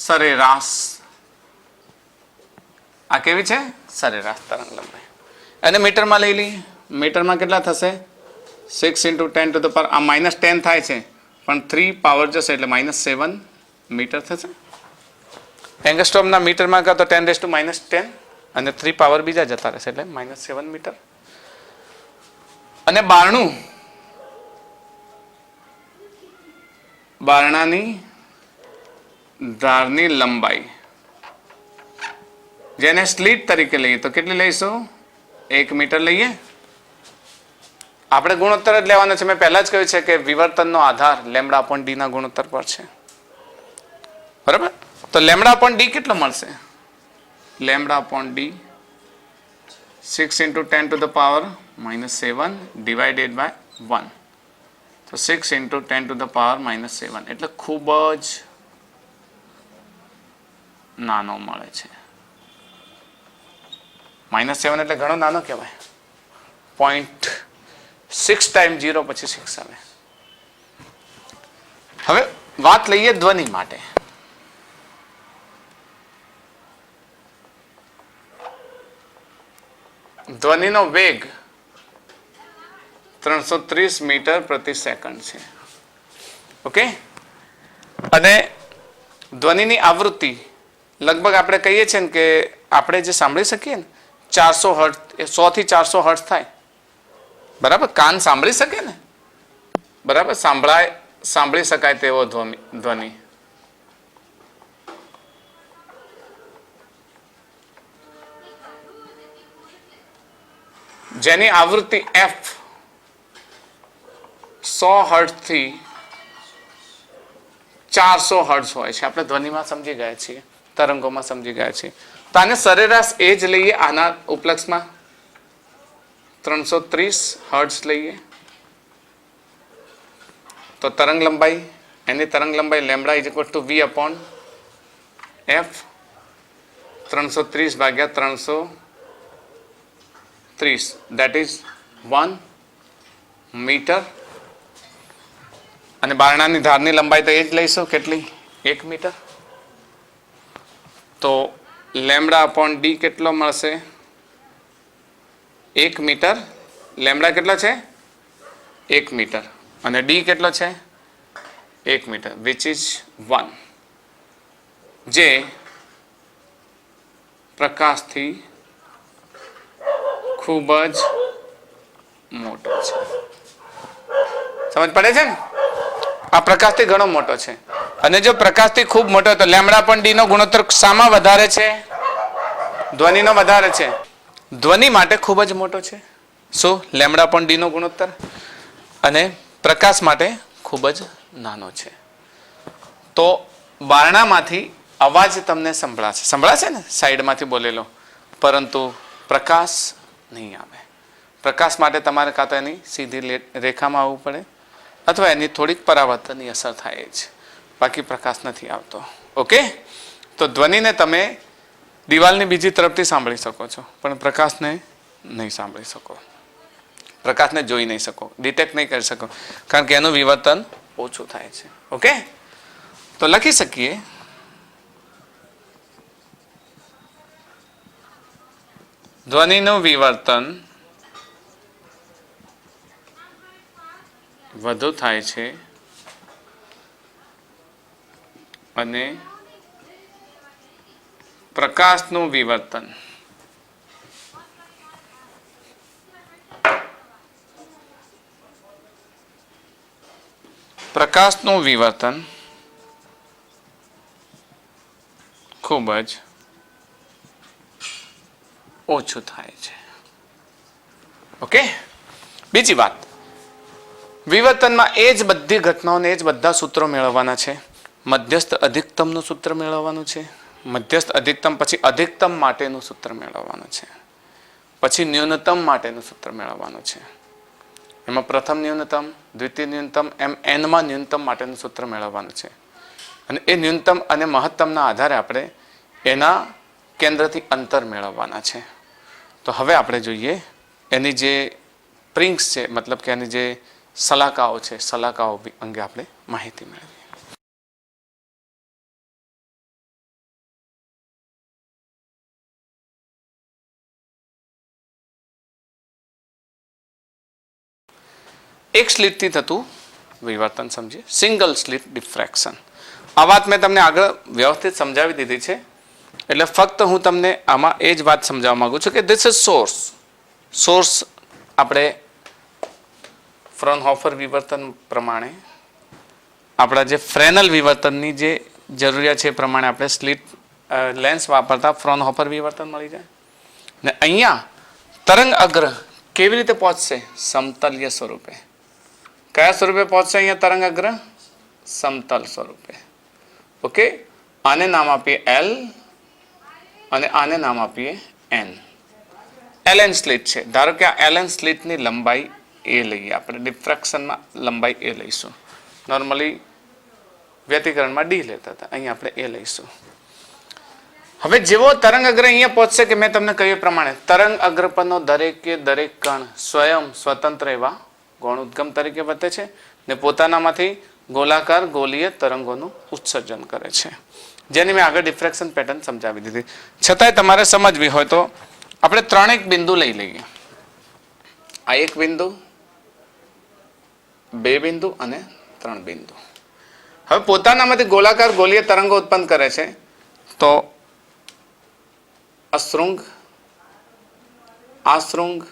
A: સરેરાશ. આ કેવી છે? સરેરાશ તરંગ લંબાઈ. અને મીટરમાં લઈ લઈએ. મીટરમાં કેટલા થશે? 6 × 10⁻, આ -10 થાય છે પણ 3 પાવર જશે એટલે -7 મીટર થશે. એંગસ્ટ્રોમના મીટરમાં કાં તો 10⁻10 અને 3 પાવર બીજા જતા રહેશે એટલે -7 મીટર. અને બારણાની ધારની લંબાઈ જેને સ્લીટ તરીકે લઈએ તો કેટલી લઈશું? 1 મીટર લઈએ. આપણે ગુણોત્તર જ લેવાનો છે. મેં પહેલા જ કહ્યું છે કે વિવર્તનનો આધાર λ/d ના ગુણોત્તર પર છે. બરાબર? તો λ/d કેટલો મળશે? λ/d 6 × 10⁻⁻7 divided by 1. તો 6 × 10⁻⁻7 એટલે ખૂબ જ નાનો મળે છે. -7 એટલે ઘણો નાનો કહેવાય. 0.6 ટાઈમ 0 પછી 6 આવે. હવે વાત લઈએ ધ્વનિ માટે. ધ્વનિનો વેગ 330 મીટર પ્રતિ સેકન્ડ છે. ઓકે, અને ધ્વનિની આવૃત્તિ લગભગ આપણે કહીએ છીએ ને કે આપણે જે સાંભળી શકીએ ને 400 હર્ટ્ઝ, 100 થી 400 હર્ટ્ઝ થાય. બરાબર? કાન સાંભળી શકે ને? બરાબર? સાંભળી શકાય તેવો ધ્વનિ. જેની આવૃત્તિ f 100 હર્ટ્ઝ થી 400 હર્ટ્ઝ હોય છે. આપણે ધ્વનિમાં સમજી ગયા છીએ, તરંગોમાં સમજી ગયા છીએ. તો આને સરેરાશ એ જ લઈએ. આના ઉપલક્ષમાં 330 હર્ટ્ઝ લઈએ તો તરંગ લંબાઈ, એની તરંગ લંબાઈ λ = v/f 330 / 330 that is 1 મીટર. અને બારણાની ધારની લંબાઈ તો એ જ લઈશું. કેટલી? 1 મીટર. તો λ/d કેટલો મળશે? 1 મીટર. λ કેટલો છે? 1 મીટર. અને d કેટલો છે? 1 મીટર, which is 1, જે પ્રકાશથી ખૂબ જ મોટો છે. સમજ પડે છે ને? આ પ્રકાશથી ઘણો મોટો છે. અને જો પ્રકાશથી ખૂબ મોટો તો λ/d નો ગુણોત્તર શામાં વધારે છે? ધ્વનિનો વધારે છે. ધ્વનિ માટે ખૂબ જ મોટો છે. શું? λ/d નો ગુણોત્તર. અને પ્રકાશ માટે ખૂબ જ નાનો છે. તો બારણામાંથી અવાજ તમને સંભળાશે ને સાઈડમાંથી બોલેલો, પરંતુ પ્રકાશ નહીં આવે. પ્રકાશ માટે તમારે કાં તો એની સીધી રેખામાં આવવું પડે અથવા એની થોડીક પરાવર્તનની અસર થાય છે, બાકી પ્રકાશ નથી આવતો. ઓકે, તો ધ્વનિને તમે દિવાલની બીજી તરફથી સાંભળી શકો છો, પણ પ્રકાશને નહીં સાંભળી શકો, પ્રકાશને જોઈ નહીં શકો, ડિટેક્ટ નહીં કરી શકો, કારણ કે એનું વિવર્તન ઓછું થાય છે. ઓકે, તો લખી શકીએ ધ્વનિનું વિવર્તન વધુ થાય છે અને પ્રકાશનું વિવર્તન ખૂબ જ ઓછું થાય છે. ઓકે. બીજી વાત, વિવર્તનમાં એ જ બધી ઘટનાઓને એ જ બધા સૂત્રો મેળવવાના છે. મધ્યસ્થ અધિકતમનું સૂત્ર મેળવવાનું છે. મધ્યસ્થ અધિકતમ પછી અધિકતમ માટેનું સૂત્ર મેળવવાનું છે. પછી ન્યૂનતમ માટેનું સૂત્ર મેળવવાનું છે. એમાં પ્રથમ ન્યૂનતમ, દ્વિતીય ન્યૂનતમ, એમ એનમાં ન્યૂનતમ માટેનું સૂત્ર મેળવવાનું છે. અને એ ન્યૂનતમ અને મહત્તમના આધારે આપણે એના કેન્દ્રથી અંતર મેળવવાના છે. તો હવે આપણે જોઈએ એની જે પ્રિન્ક્સ છે, મતલબ કે એની જે સલાકાઓ છે, સલાકાઓ અંગે આપણે માહિતી મેળવીએ. એક સ્લિટથી થતું વિવર્તન સમજીએ, સિંગલ સ્લિટ ડિફ્રેક્શન. આ વાત મેં તમને આગળ વ્યવસ્થિત સમજાવી દીધી છે, એટલે ફક્ત હું તમને આમાં એ જ વાત સમજાવવા માંગુ છું કે ધીસ ઇઝ સોર્સ આપણે ફ્રોનહોફર વિવર્તન પ્રમાણે આપણા જે ફ્રેનલ વિવર્તનની જે જરૂરિયાત છે એ પ્રમાણે આપણે સ્લિટ લેન્સ વાપરતા ફ્રોનહોફર વિવર્તન મળી જાય. ને અહીંયા તરંગ અગ્ર કેવી રીતે પહોંચશે? સમતલ્ય સ્વરૂપે. કયા સ્વરૂપે પહોંચશે અહીંયા તરંગ અગ્ર? સમતલ સ્વરૂપે. ઓકે. આને નામ આપીએ એલ અને આને નામ આપીએ એન. એલએન સ્લિટ છે. ધારો કે આ એલએન સ્લિટની લંબાઈ એ લઈએ આપણે, ડિફ્રેક્શનમાં લંબાઈ એ લઈશું. નોર્મલી વ્યતિકરણમાં ડી લેતા હતા, અહીંયા આપણે એ લઈશું. હવે જેવો તરંગ અગ્ર અહીંયા પહોંચશે કે મેં તમને કહ્યું પ્રમાણે તરંગ અગ્ર પરનો દરેકે દરેક કણ સ્વયં સ્વતંત્ર એવા ગૌણોદ્ગમ તરીકે વર્તે છે ને પોતાનામાંથી ગોલાકાર ગોલીય તરંગોનું ઉત્સર્જન કરે છે, જેની મેં આગળ ડિફ્રેક્શન પેટર્ન સમજાવી દીધી. છતાંય તમારે સમજવી હોય તો આપણે ત્રણેક બિંદુ લઈ લઈએ. આ એક બિંદુ, બે બિંદુ અને ત્રણ બિંદુ. હવે પોતાનામાંથી ગોલાકાર ગોલીય તરંગો ઉત્પન્ન કરે છે. તો અશૃંગ, આશૃંગ,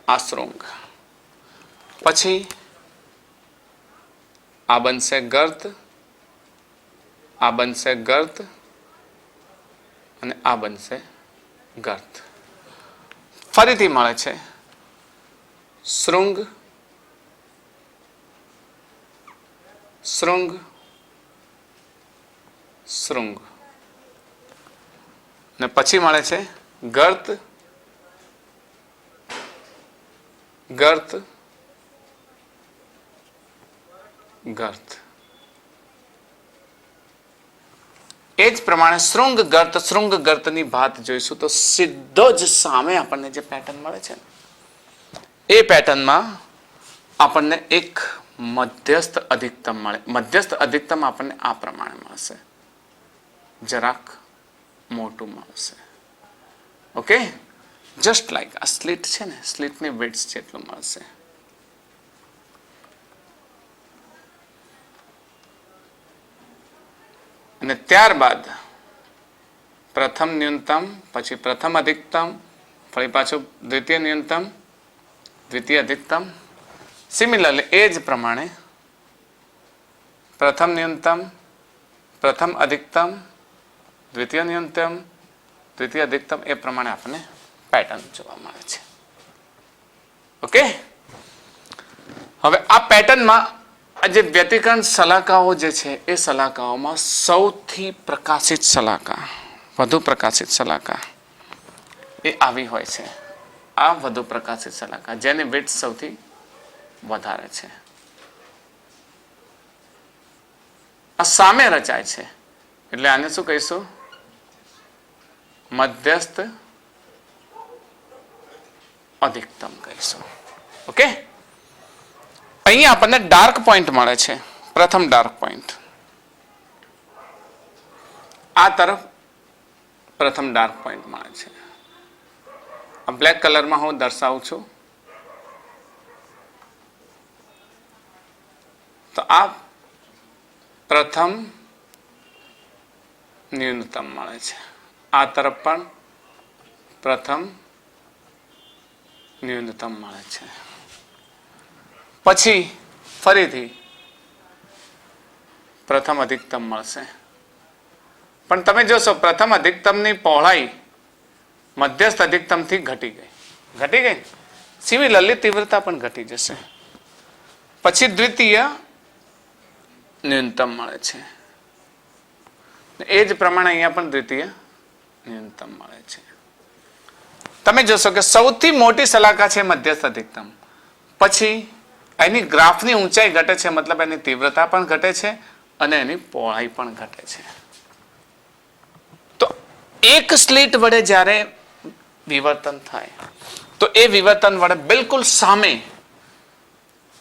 A: આશૃંગ, પછી આ બનશે ગર્ત, આ બનશે ગર્ત અને આ બનશે ગર્ત. ફરીથી મળે છે શૃંગ, શૃંગ, શૃંગ ને પછી મળે છે ગર્ત, ગર્ત, ગર્ત. એ જ પ્રમાણે શૃંગ ગર્ત, શૃંગ ગર્તની ભાત જોઈશું તો સીધો જ સામે આપણને જે પેટર્ન મળે છે એ પેટર્નમાં આપણને એક મધ્યસ્થ અધિકતમ મળે. મધ્યસ્થ અધિકતમ આપણને આ પ્રમાણે મળશે, જરાક મોટું મળશે. ઓકે. જસ્ટ લાઈક આ સ્લિટ છે ને, સ્લિટની વિડ્થ જેટલું મળશે. અને ત્યારબાદ પ્રથમ ન્યૂનતમ, પછી પ્રથમ અધિકતમ, ફરી પાછું દ્વિતીય ન્યૂનતમ, દ્વિતીય અધિકતમ. સિમિલરલી એ જ પ્રમાણે પ્રથમ ન્યૂનતમ, પ્રથમ અધિકતમ, દ્વિતીય ન્યૂનતમ, દ્વિતીય અધિકતમ, એ પ્રમાણે આપણને પેટર્ન જોવા મળે છે. ઓકે. હવે આ પેટર્નમાં આ જે વ્યતિકરણ સલાકાઓ જે છે એ સલાકાઓમાં સૌથી પ્રકાશિત સલાકા, વધુ પ્રકાશિત સલાકા એ આવી હોય છે. આ વધુ પ્રકાશિત સલાકા જેની વિડ્થ સૌથી વધારે છે. આ સામે રચાય છે એટલે આને શું કહીશું? મધ્યસ્થ અધિકતમ કહીશું. ઓકે. અહીંયા આપણને ડાર્ક પોઈન્ટ મળે છે. પ્રથમ ડાર્ક પોઈન્ટ આ તરફ પ્રથમ ડાર્ક પોઈન્ટ મળે છે. બ્લેક કલરમાં હું દર્શાવું છું. તો આ પ્રથમ ન્યૂનતમ મળે છે. આ તરફ પણ પ્રથમ ન્યૂનતમ મળે છે. પછી ફરીથી પ્રથમ અધિકતમ મળશે. પણ તમે જોશો પ્રથમ અધિકતમની પહોળાઈ મધ્યસ્થ અધિકતમથી ઘટી ગઈ. સિમિલરલી તીવ્રતા પણ ઘટી જશે. પછી દ્વિતીય ન્યૂનતમ મળે છે. એ જ પ્રમાણે અહીંયા પણ દ્વિતીય ન્યૂનતમ મળે છે. તમે જોશો કે સૌથી મોટી શલાકા છે મધ્યસ્થ અધિકતમ. પછી એની ગ્રાફની ઊંચાઈ ઘટે છે, મતલબ એની તીવ્રતા પણ ઘટે છે અને એની પહોળાઈ પણ ઘટે છે. તો એક સ્લિટ વડે જ્યારે વિવર્તન થાય તો એ વિવર્તન વડે બિલકુલ સામે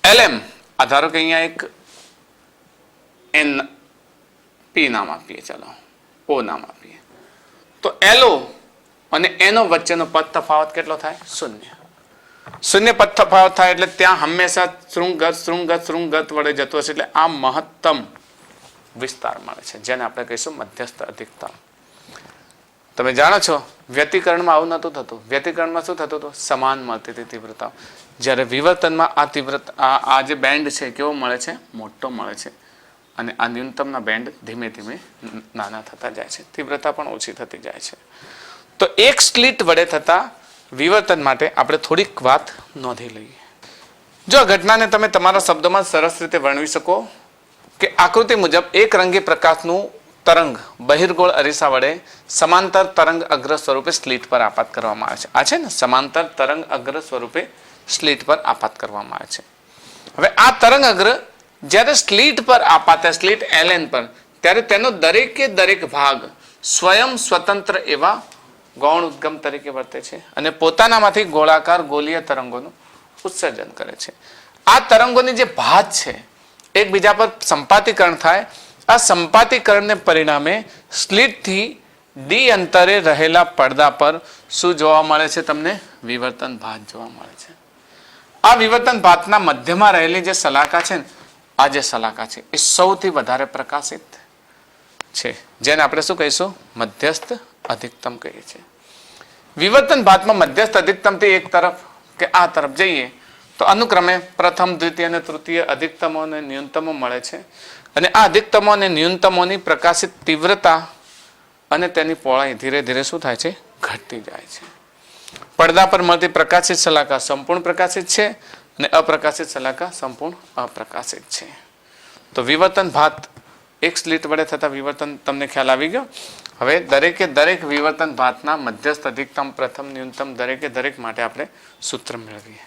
A: LM, ધારો કે અહીંયા એક NP નામ આપીએ, ચલો O નામ આપીએ, તો LO અને NO વચ્ચેનો પદ તફાવત કેટલો થાય? 0. 0 પદ તફાવત થાય એટલે ત્યાં હંમેશા શૃંગત વડે જતો હશે. એટલે આ મહત્તમ વિસ્તાર મળે છે, જેને આપણે કહીશું મધ્યસ્થ અધિકતમ. તમે જાણો છો વ્યતિકરણમાં આવું નહોતું થતું. વ્યતિકરણમાં શું થતું હતું? સમાન મળતી હતી તીવ્રતા. જ્યારે વિવર્તનમાં આ તીવ્રતા, આ જે બેન્ડ છે કેવો મળે છે? મોટો મળે છે. અને આ ન્યૂનતમના બેન્ડ ધીમે ધીમે નાના થતા જાય છે, તીવ્રતા પણ ઓછી થતી જાય છે. તો એક સ્લિટ વડે થતા વિવર્તન માટે આપણે થોડીક વાત નોંધી લઈએ. જો આ ઘટનાને તમે તમારા શબ્દોમાં સરસ રીતે વર્ણવી શકો કે આકૃતિ મુજબ એક રંગી પ્રકાશનું તરંગ બહિર્ગોળ અરીસા વડે સમાંતર તરંગ અગ્ર સ્વરૂપે સ્લિટ પર આપાત કરવામાં આવે છે. આ છે ને સમાંતર તરંગ અગ્ર સ્વરૂપે સ્લિટ પર આપાત કરવામાં આવે છે. હવે આ તરંગ અગ્ર જ્યારે સ્લિટ પર આપાત, સ્લિટ LN પર, ત્યારે તેનો દરેકે દરેક ભાગ સ્વયં સ્વતંત્ર એવા ગૌણ ઉદ્ગમ તરીકે વર્તે છે અને પોતાનામાંથી ગોળાકાર ગોલીય તરંગોનું ઉત્સર્જન કરે છે. આ તરંગોની જે ભાત છે એકબીજા પર સંપાતીકરણ થાય. આ સંપાતીકરણને પરિણામે સ્લિટથી ડી અંતરે રહેલા પડદા પર શું જોવા મળે છે? તમને વિવર્તન ભાત જોવા મળે છે. આ વિવર્તન ભાતના મધ્યમાં રહેલી જે શલાકા છે ને, આ જે શલાકા છે એ સૌથી વધારે પ્રકાશિત છે, જેને આપણે શું કહીશું? મધ્યસ્થ અધિકતમ કહીએ છીએ. વિવર્તન ભાતમાં મધ્યસ્થ અધિકતમથી એક તરફ કે આ તરફ જઈએ તો અનુક્રમે પ્રથમ, દ્વિતીય અને તૃતીય અધિકતમો અને ન્યૂનતમો મળે છે. અને આ અધિકતમો અને ન્યૂનતમોની પ્રકાશિત તીવ્રતા અને તેની પહોળાઈ ધીરે ધીરે શું થાય છે? ઘટતી જાય છે. પડદા પર મળતી પ્રકાશિત શલાકા સંપૂર્ણ પ્રકાશિત છે અને અપ્રકાશિત શલાકા સંપૂર્ણ અપ્રકાશિત છે. તો વિવર્તન ભાત, એક સ્લિટ વડે થતા વિવર્તન તમને ખ્યાલ આવી ગયો. હવે દરેકે દરેક વિવર્તન ભાતના મધ્યસ્થ અધિકતમ, પ્રથમ, ન્યૂનતમ દરેકે દરેક માટે આપણે સૂત્ર મેળવીએ.